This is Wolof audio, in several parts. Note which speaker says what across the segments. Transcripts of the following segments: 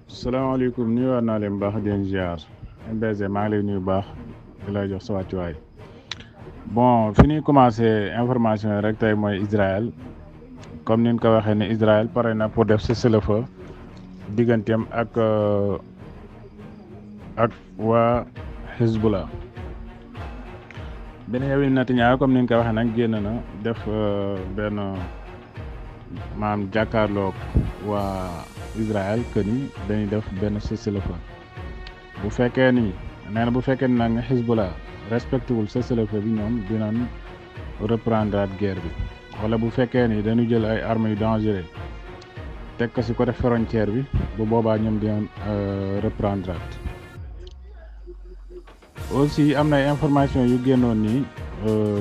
Speaker 1: salaamaaleykum nuyuwaat naa leen bu baax di leen ziar MBG maa ngi lay nuyu baax di lay jox sa wàccuwaay bon fi ñuy commencé information yi rek tey mooy Israël comme ni ñu ko waxee ne Israël pare na pour def cessez-le-feu digganteem ak waa Hezbollah. Benyamin Netanyahu comme ni ñu ko waxee nag génn na def benn maanaam jàkkaarloog waa Israël que ni dañuy def benn cessez-le-feu bu fekkee ni nee na bu fekkee ni nag Hezbollah respecté wul cessez-le-feu bi ñoom dinañ reprendre guerre bi wala bu fekkee ni dañu jël ay armes yu dangereux teg ko ci côté frontière bi bu boobaa ñoom dinañ reprendre. aussi am na ay information yu génnoon ni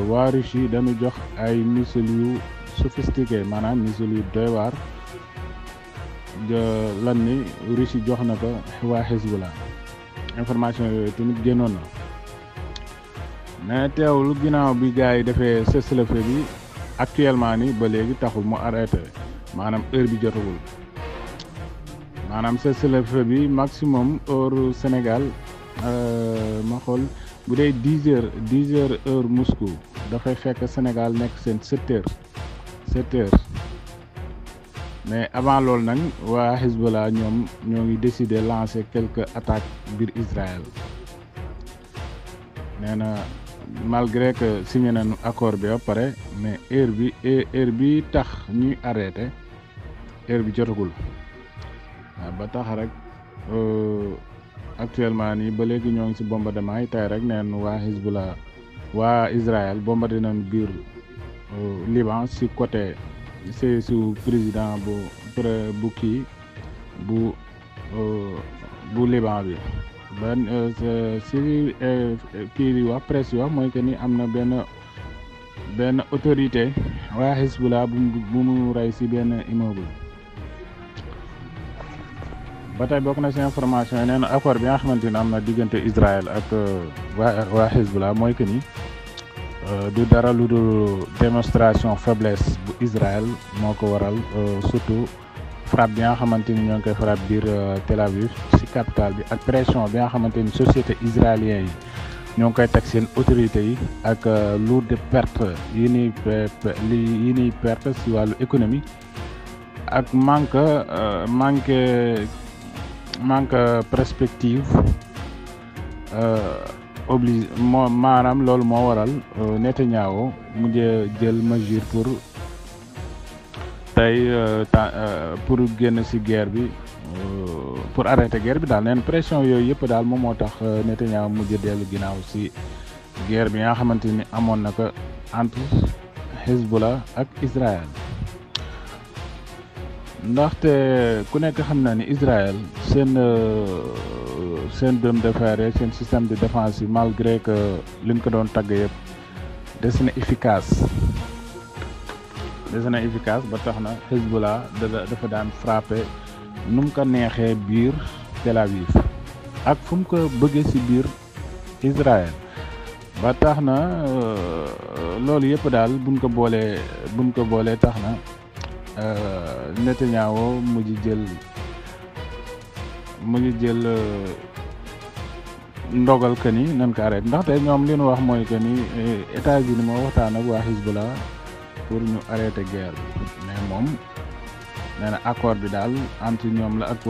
Speaker 1: waa Russie dañu jox ay missiles yu sophistiqué maanaam missiles yu doy waar lan ni Russie jox na ko waa Hezbollah information yooyu tamit génnoon na mais teewul ginnaaw bi gars yi defee cessez-le-feu bi actuellement ni ba léegi taxul mu arrêté maanaam heure bi jotagul maanaam cessez-le-feu bi maximum heure Sénégal ma xool bu dee 10 heures heure Moscou dafay fekk Sénégal nekk seen 7 heures mais avant loolu nag waa Hezbollah ñoom ñoo ngi décider lancer quelques attaques biir Israël nee na malgré que signé nañu accord bi ba pare mais heure bi tax ñuy arrêté heure bi jotagul waaw ba tax rek actuellement nii ba léegi ñoo ngi ci bombardement yi tey rek neen waa Hezbollah waa Israël bombardé nañ biir Liban ci côté ci su président bu kii bu Liban bi ban ci kii di wax presse yi wax mooy que ni am na benn autorité waa Hezbollah bu mu rey ci benn immeuble. ba tey bokk na ci information yi nee na accord bi nga xamante ne am na diggante Israël ak waa Hezbollah mooy que ni du dara lu dul démonstration faiblesse bu Israël moo ko waral surtout frappe bi nga xamante ni ñoo ngi koy frappe biir Tel Aviv ci capitale bi ak pression bi nga xamante ni société israélienne yi ñoo ngi koy teg seen autorités yi ak lourde perte yi ñuy perte ci wàllu économie ak manque perspective maanaam loolu moo waral Netanyahu mujj jël mesure pour tey pour génn ci guerre bi pour arrêter guerre bi daal neen pression yooyu yëpp daal moom moo tax Netanyahu mujj dellu ginnaaw ci guerre bi nga xamante ni amoon na ko entre Hezbollah ak Israël. ndaxte ku nekk xam na ni Israël seen dôme de fer seen système de défense yi malgré que liñ ko doon tagg yëpp des na efficace ba tax na Hezbollah dafa daan frappé nu mu ko neexee biir Tel Aviv ak fu mu ko bëggee ci biir Israël ba tax na loolu yëpp daal buñ ko boolee tax na Netanyahu mu ngi jël ndogal que ni nan ko arrêté ndaxte ñoom li ñu wax mooy que ni États-Unis moo waxtaan ak waa Hezbollah pour ñu arrêté guerre bi mais moom nee na accord bi daal entre ñoom la ak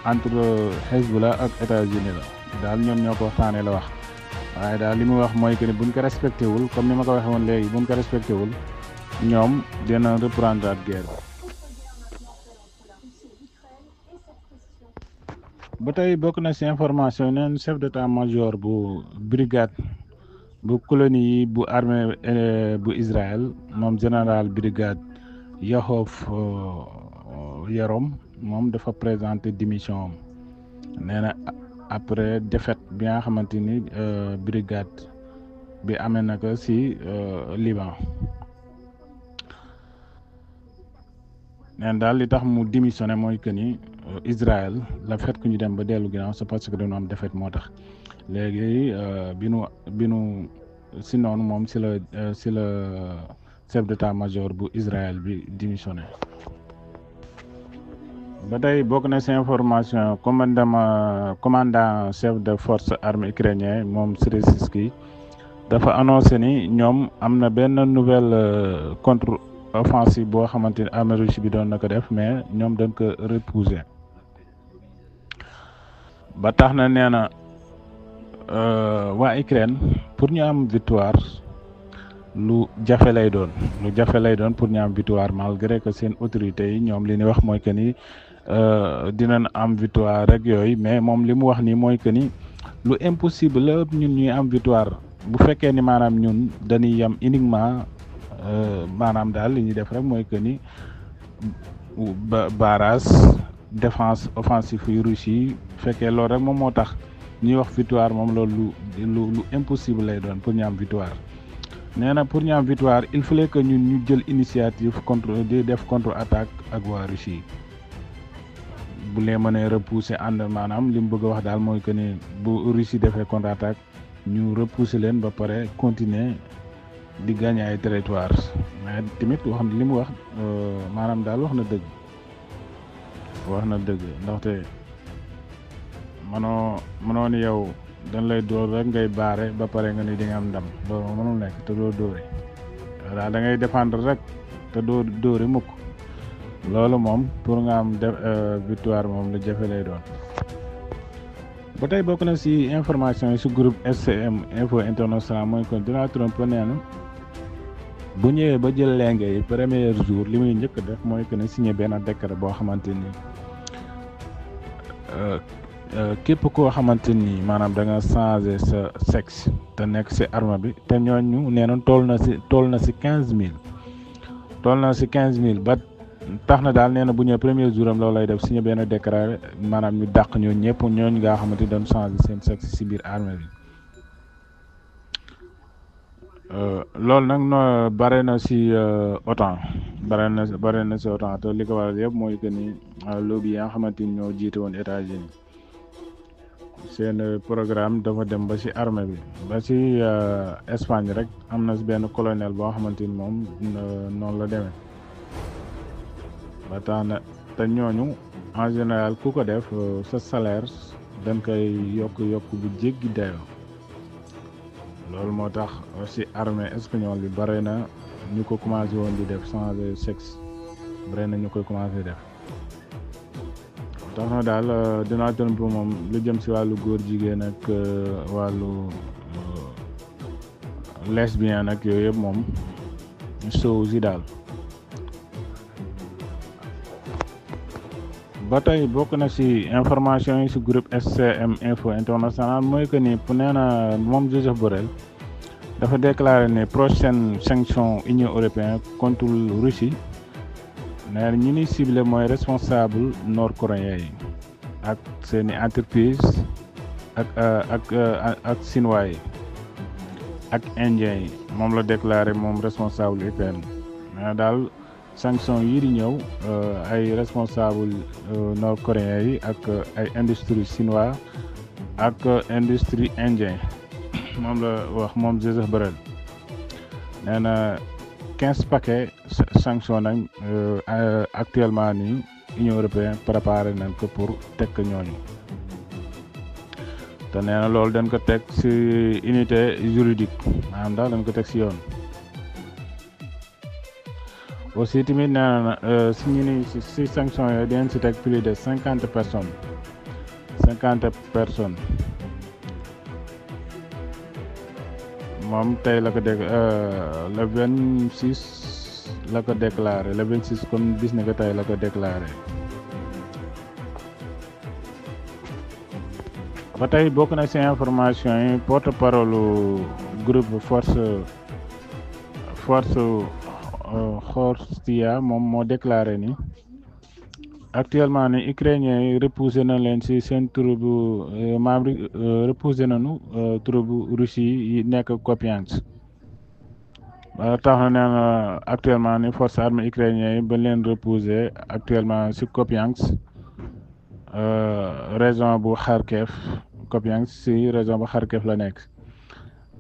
Speaker 1: entre Hezbollah ak États-Unis la daal ñoom ñoo ko waxtaanee la wax waaye daal li mu wax mooy que ni buñ ko respecté wul comme ni ma ko waxee woon léegi buñ ko respecté wul ñoom dina reprendre guerre bi. ba tey bokk na ci information neen chef d'état-major bu brigade bu colonie yi bu armée bu Israël moom général brigade Yaakov Yarom moom dafa présenter démission am nee na après défaite bi nga xamante ni brigade bi amee na ko ci Liban. neen daal li tax mu démissionné mooy que ni Israël la fait que ñu dem ba dellu ginnaaw c'est parce que dañu am défaite moo tax léegi bi nu si noonu moom si la chef d'état-major bu Israël bi démissionné. ba tey bokk na ci information commandant chef de force armée ukrainien moom Syrskyi dafa annoncé ni ñoom am na benn nouvelle contre offensive boo xamante ni armée russe bi doon na ko def mais ñoom dañ ko repousser ba tax na nee na waa Ukraine pour ñu am victoire lu jafe lay doon pour ñu am victoire malgré que seen autorités yi ñoom li ñu wax mooy que ni dinañ am victoire rek yooyu mais moom li mu wax nii mooy que ni lu impossible la ñun ñuy am victoire bu fekkee ni maanaam ñun dañuy yam uniquement maanaam daal li ñuy def rek mooy que ni barrage défense offensive yu Russie yi fekkee loolu rek moom moo tax ñuy wax victoire moom loolu lu impossible lay doon pour ñu am victoire nee na pour ñu am victoire il fallait que ñun ñu jël initiative di def contre attaque ak waa Russie bu lee mënee repousser ànd maanaam li mu bëgg a wax daal mooy que ni bu Russie defee contre attaque ñu repousser leen ba pare continuer di gagner ay territoire mais tamit wax li mu wax maanaam daal wax na dëgg ndaxte mënoo ni yow dañ lay dóor rek ngay baare ba pare nga ni di nga am ndam loolu mënul nekk te doo dóore daal da ngay défendre rek te doo dóore mukk loolu moom pour nga am victoire moom lu jafe lay doon. ba tey bokk na ci information yi ci groupe SCM Info International mooy kon Donald Trump nee na bu ñëwee ba jël lenge yi premier jour li muy njëkk def mooy que ne signé benn décret boo xamante ni képp koo xamante ni maanaam da nga changé sa sexe te nekk ci armée bi te ñooñu nee na toll na ci 15000 ba tax na daal nee na bu ñëwee premier jour am loolu lay def signé benn décret maanaam ñu dàq ñooñu nga xamante ni dañ changé seen sexe ci biir armée bi. loolu nag no bare na ci OTAN bare na ci OTAN te li ko waral yëpp mooy que ni lobby yi nga xamante ni ñoo jiite woon États-Unis seen programme dafa dem ba ci armée bi ba ci Espagne rek am na ci benn colonel boo xamante ni moom noonu la demee ba tax na te ñooñu en général ku ko def sa salaire dañ koy yokk bu jéggi dayoo loolu moo tax ci armée espagnole bi bare na ñu ko commencé woon di def changer sexe bare na ñu koy commencé def tax na daal Donald Trump moom lu jëm ci wàllu góor jigéen ak wàllu lesbien ak yooyu yëpp moom sow si daal. ba tey bokk na ci information yi ci groupe SCM Info International mooy que ni nee na moom Joseph Borrell dafa déclaré ne prochaine sanction Union européenne contre Russie nee na ñi ni ciblé mooy responsable nord-coréen yi ak seeni entreprise ak chinois yi ak indien yi moom la déclaré moom responsable Ukraine nee na daal sanction yii di ñëw ay responsable nord-coréen yi ak ay industrie chinois ak industrie indien moom la wax moom Joseph Borrell nee na 15 paquets sanction nañ actuellement nii Union européenne préparé nañ ko pour teg ñooñu te nee na loolu dañ ko teg ci unité juridique maanaam daal dañ ko teg ci yoon. aussi tamit nee na si ñu ni si sanction yooyu dinañ si teg plus de 50 personnes moom tey la ko dégg le 26 la ko déclaré le 26 comme bis ne ko tey la ko déclaré. ba tey bokk na ci information yi porte-parole groupe force Khorstia moom moo déclaré ni actuellement ni ukrainiens yi repoussé na leen ci seen troupe membre repoussé nañu troupe Russie yi nekk Kupiansk ba tax na nee na actuellement ni force armée ukrainiens yi ba leen repoussé actuellement ci Kupiansk région bu Kharkiv Kupiansk ci région bu Kharkiv la nekk.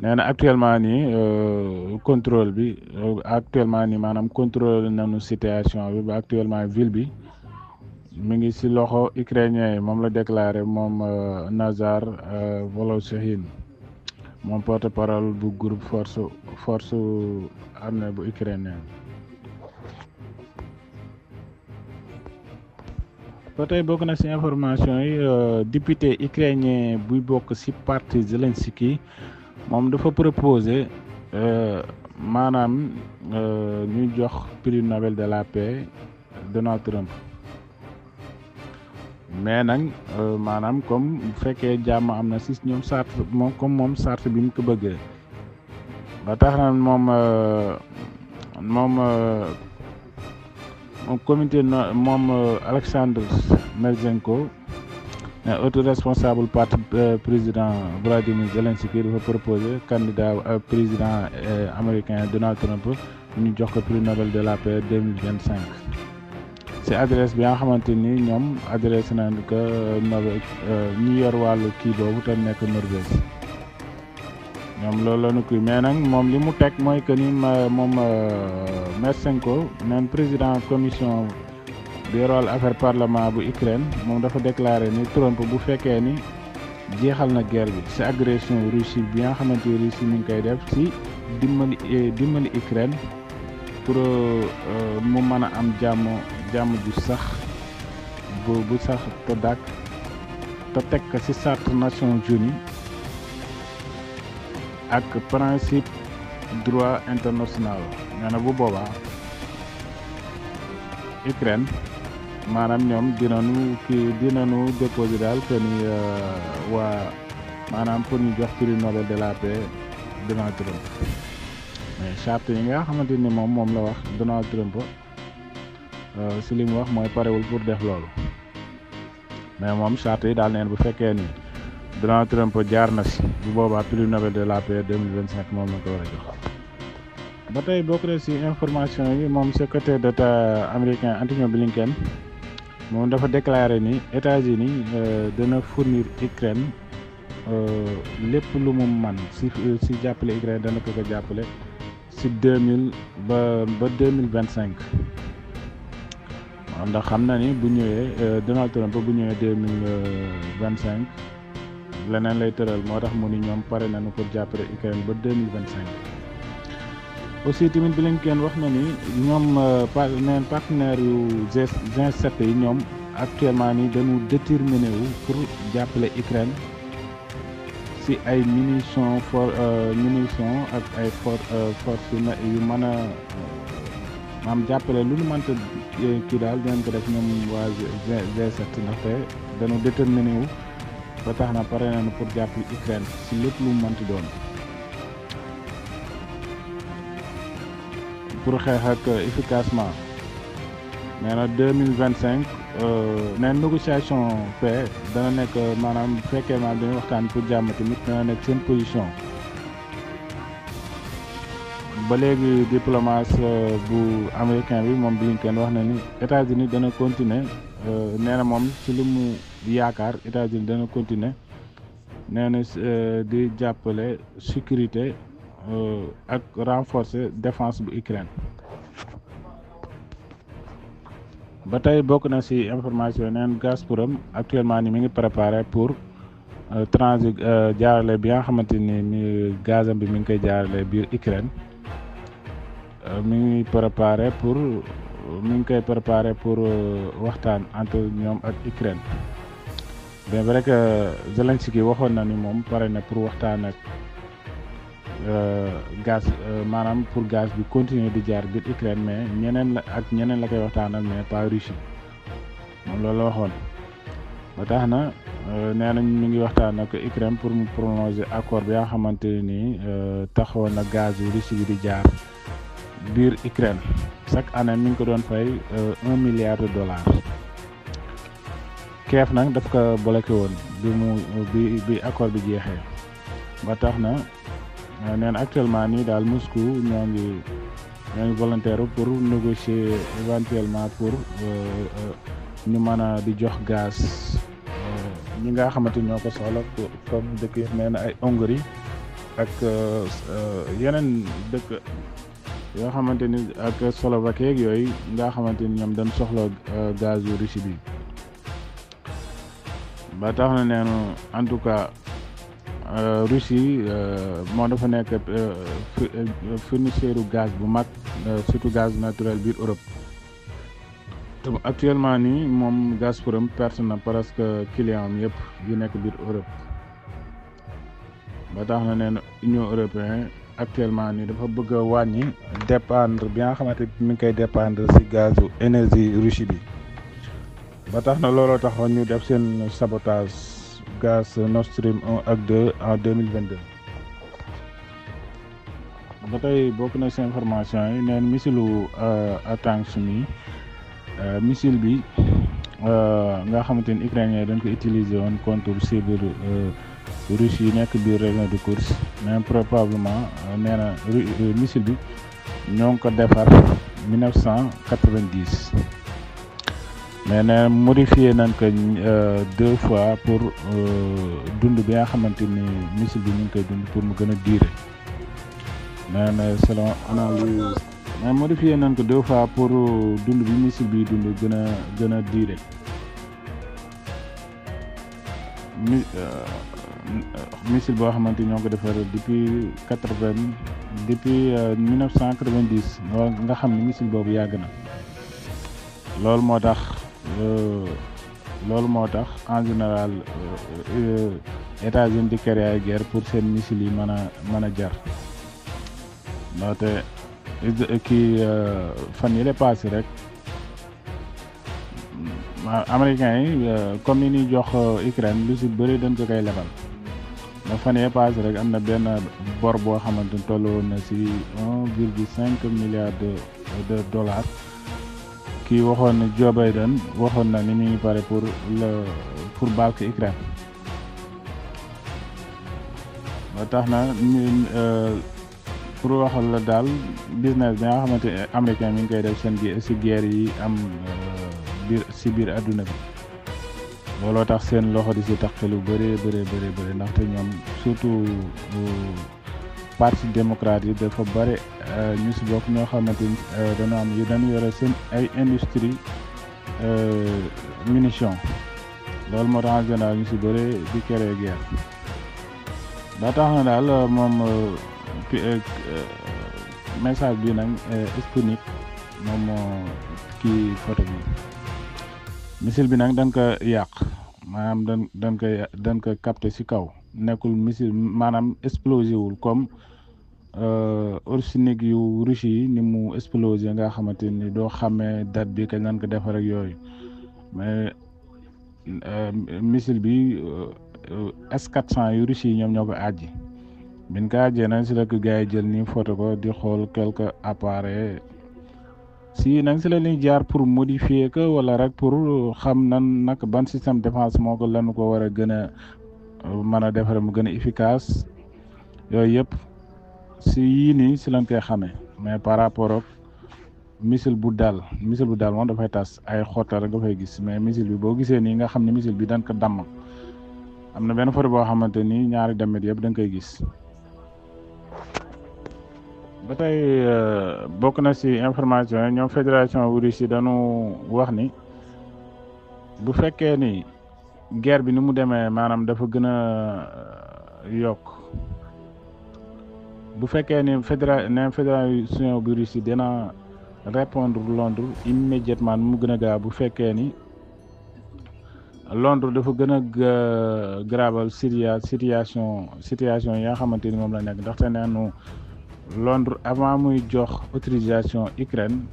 Speaker 1: nee na actuellement nii contrôle bi actuellement nii maanaam contrôle nañu situation bi ba actuellement ville bi mi ngi ci loxo ukrainien yi moom la déclaré moom Nazar Voloshin moom porte-parole bu groupe force armée bu ukrainien. ba tey bokk na ci information yi député ukrainien buy bokk ci parti Zelensky moom dafa proposé maanaam ñu jox prix Nobel de la paix Donald Trump mais nag maanaam comme bu fekkee jàmm am na ci ñoom sart moom comme moom sart bi mu ko bëggee ba tax na moom comité moom Alexandre Merzenko autre responsable parti président Vladimir Zelensky dafa proposé candidat président américain Donald Trump ñu jox ko prix Nobel de la paix 2025 ci adresse bi nga xamante ni ñoom adresse nañ ko Nobel ñi yor wàllu kii boobu te nekk Norvège ñoom loolu la ñu koy mais nag moom li mu teg mooy que ni moom Merzenko neen président commission bi yorol affaire parlement bu Ukraine moom dafa déclaré ni Trump bu fekkee ni jeexal na guerre bi ci agression Russie bi nga xamante ni Russie mi ngi koy def ci dimbali Ukraine pour mu mën a am jàmm ju sax bu sax te dàkk te teg ko ci charte Nations Unies ak principe droit international nee na bu boobaa Ukraine maanaam ñoom dinañu déposer daal que ni waa maanaam pour ñu jox prix Nobel de la paix Donald Trump mais charte yi nga xamante ni moom la wax Donald Trump si li mu wax mooy parewul pour def loolu mais moom charte yi daal neen bu fekkee ni Donald Trump jaar na si bu boobaa prix Nobel de la paix 2025 moom la ko war a jox. ba tey bokk na ci information yi moom secrétaire d'État américain Antony Blinken moom dafa déclaré ni États-Unis dana fournir Ukraine lépp lu mu man ci jàppale Ukraine dana ko jàppale ci 2000 ba 2025 ndax xam na ni bu ñëwee Donald Trump bu ñëwee 2025 leneen lay tëral moo tax mu ni ñoom pare nañu pour jàppale Ukraine ba 2025. aussi tamit Blinken wax na ni ñoom neen partenaire yu G7 yi ñoom actuellement ni dañu déterminé wu pour jàppale Ukraine ci ay munitions ak ay force yu mën a maam jàppale lu ñu mënta kii daal dinañ ko def ñoom waa G7 ndaxte dañu déterminé wu ba tax na pare nañu pour jàppale Ukraine ci lépp lu mu mënti doon pour xeex ak efficacement nee na 2025 neen négociation paix dana nekk maanaam bu fekkee maanaam dañuy waxtaan pour jàmm tamit dana nekk seen position ba léegi diplomate bu américain bi moom Blinken wax na ni États-Unis dana continuer nee na moom ci li mu yaakaar États-Unis dana continuer nee na di jàppale sécurité ak renforcer défense bu Ukraine. ba tey bokk na ci information neen Gazprom actuellement ni mi ngi préparé pour transit jaarale bi nga xamante ni gazam bi mi ngi koy jaarale biir Ukraine mi ngi koy préparé pour waxtaan entre ñoom ak Ukraine bien vrai que Zelensky waxoon na ni moom pare na pour waxtaan ak gaz maanaam pour gaz bi continuer di jaar biir Ukraine mais ñeneen la koy waxtaanal mais pas Russie moom loolu la waxoon ba tax na nee nañ ñu ngi waxtaan ak Ukraine pour mu prolonger accord bi nga xamante nii taxoon na gaz yu Russie bi di jaar biir Ukraine chaque année mi ngi ko doon fay $1 milliard. Kiev nag daf ko bloqué woon bi accord bi jeexee ba tax na neen actuellement nii daal Moscou ñoo ngi volontaire pour négocier éventuellement pour ñu mën a di jox gaz ñi nga xamante ñoo ko soxla comme dëkk yi mel na ay Hongrie ak yeneen dëkk yoo xamante ni ak Slovaquie yooyu nga xamante ni ñoom dañ soxla gaz yu Russie bi ba tax na neenu en tout cas Russie moo dafa nekk fournisseur gaz bu mag surtout gaz naturel biir Europe te actuellement nii moom Gazprom perte na presque client am yëpp yu nekk biir Europe ba tax na neen Union européenne actuellement nii dafa bëgg a wàññi dépendre bi nga xamante mi ngi koy dépendre ci gazu énergie Russie bi ba tax na looloo taxoon ñu def seen sabotage gaz Nord Stream 1 ak 2 en 2022 ba tey bokk na ci information yi neen missilu Atanks mi missile bi nga xamante ni ukrainien dañ ko utiliser woon contre cible Russie yi nekk biir région de Kursk mais probablement nee na missile bi ñoo ngi ko defar 1990 mais nee modifié nañ ko 2 fois pour dund bi nga xamante ni missile bi ñu ngi koy dund pour mu gën a durer nee na selon analyse mais modifié nañ ko 2 fois pour dund bi missile bi dund gën a durer missile boo xamante ñoo ko defar depuis 1990 nga xam ne missile boobu yàgg na loolu moo tax en général États-Unis di créer ay guerre pour seen missile yi mën a jar ndaxte kii fan yële passé rek américains yi comme ni ñuy jox Ukraine lu si bëri dañ ko koy lebal ndax fan yee passé rek am na benn bor boo xamante ni toll woon na si 1,5 milliard de dollars kii waxoon na Joe Biden waxoon na ni mu ngi pare pour baal ko Ukraine ba tax na pour waxal la daal business bi nga xamante américain mi ngi koy def seen si guerre yi am biir adduna bi looloo tax seen loxo di si tax lu bëri ndaxte ñoom surtout parti démocrate yi dafa bëri ñu si bokk ñoo xamante ni dañu yore seen ay industrie munition loolu moo tax en général ñu si bëri di créer guerre ba tax na daal moom message bi nag Sputnik moom moo kii photo bi missile bi nag dañ ko yàq maanaam dañ ko capté ci kaw nekkul missile maanaam explosé wul comme orsinik yu Russie yi ni mu explosé nga xamante ni doo xamee date bi kañ lañ ko defar ak yooyu mais missile bi S-400 yu Russie yi ñoom ñoo ko àjji biñ ko àjjee nag ci la ko gars yi jël nii photo ko di xool quelques appareils si nag si la ñuy jaar pour modifier ko wala rek pour xam nan nag ban système défense moo ko lañu ko war a gën a mën a defare mu gën a efficace yooyu yëpp si yii nii si lañ koy xamee mais par rapport ak missile bu dal moom dafay tas ay xottal rek nga fay gis mais missile bi boo gisee nii nga xam ne missile bi dañ ko damm am na benn photo boo xamante ni ñaari damit yëpp da nga koy gis ba tey bokk na ci information yi ñoom fédération Russie dañu wax ni bu fekkee ni guerre bi ni mu demee maanaam dafa gën a yokk bu fekkee ni fédération bu Russie dina répondre Londres immédiatement mu gën a gaaw bu fekkee ni Londres dafa gën a graval situation yi nga xamante ni moom la nekk ndaxte neenu Londres avant muy jox autorisation Ukraine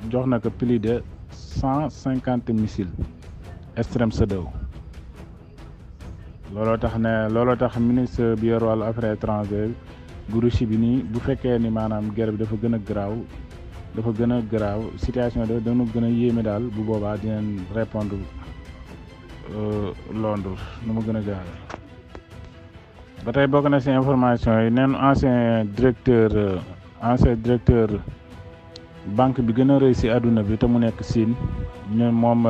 Speaker 1: jox na ko plus de 150 missiles Extrem Shadow looloo tax ministre bi yor wàllu affaires étrangères bu Russie bi nii bu fekkee ni maanaam guerre bi dafa gën a garaaw situation dafa dana gën a yéeme daal bu boobaa dinañ répondre Londres nu mu gën a gaaw ba tey bokk na ci information yi neen ancien directeur banque bi gën a rëy ci àdduna bi te mu nekk Chine ñun moom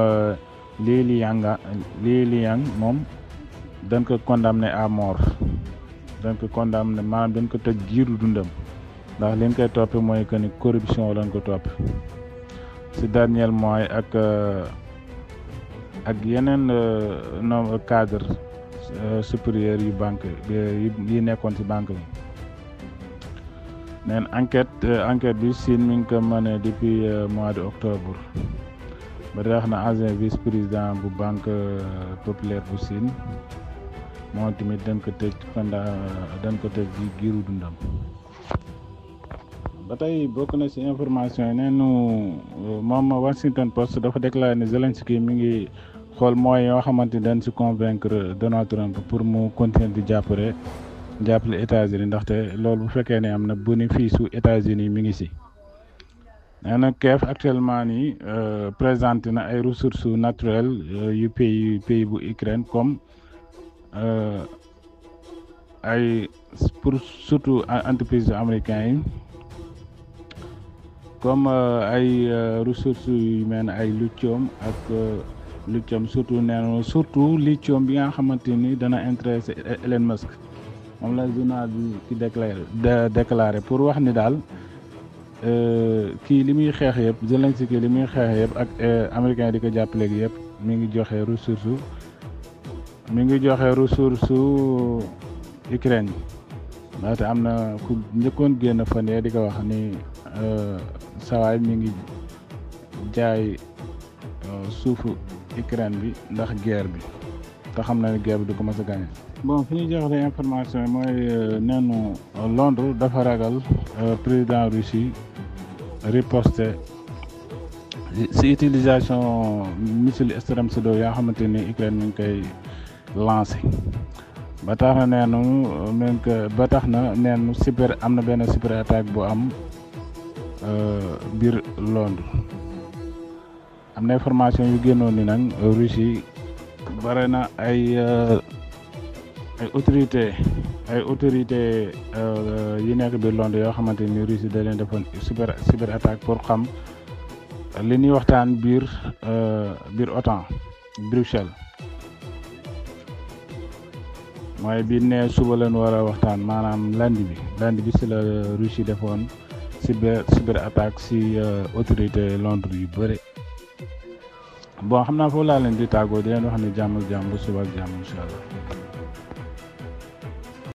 Speaker 1: Li Liang moom dañ ko condamné à mort dañ ko condamné maanaam dañ ko tëj giiru dundam ndax liñ koy toppe mooy que ni corruption lañ ko topp ci dernier mois ak ak yeneen nombre cadre supérieur yu banque yi nekkoon ci banque bi. neen enquête bi Chine mi ngi ko mené depuis mois de octobre ba tax na ancien vice président bu banque populaire bu Chine moo tamit dañ ko tëj di giiru dundam. ba tey bokk na ci information yi neenu moom Washington Post dafa déclaré ne Zelensky mi ngi xool moyens yoo xamante ni dañ ci convaincre Donald Trump pour mu continuer di jàppale États-Unis ndaxte loolu bu fekkee ne am na bénéfice su États-Unis mi ngi ci. nee na Kiev actuellement nii présenté na ay ressources naturelles yu pays bu Ukraine comme ay pour surtout entreprises américaines yi comme ay ressources yu mel ne ay lithium ak lithium surtout lithium bi nga xamante ni dana intéressé Elon Musk. moom la journal bi ki déclaré pour wax ni daal kii li muy xeex yëpp Zelensky li muy xeex yëpp ak américain yi di ko jàppale gi yëpp mi ngi joxe ressource Ukraine yi ndaxte am na ku njëkkoon génn fan yee di ko wax ni sawaay mi ngi jaay suufu Ukraine bi ndax guerre bi te xam na ne guerre bi du ko mës a gagné. bon fi ñuy joxe information yi mooy neenu Londres dafa ragal président Russie riposte si utilisation missile Extrem-Shadow yaa xamante ni Ukraine mi ngi koy lancé ba tax na neenu am na benn cyber attaque bu am biir Londres. am na information yu génnoon ni nag Russie bare na ay autorité yi nekk biir Londres yoo xamante ni Russie da leen defoon cyber attaque pour xam li ñuy waxtaan biir OTAN Bruxelles mooy bi ne suba leen war a waxtaan maanaam lundi bi si la Russie defoon cyber attaque si autorité Londres yu bëri. bon xam naa foofu laa leen di tàggoo di leen wax ni jàmm ak jàmm suba ak jàmm incha allah.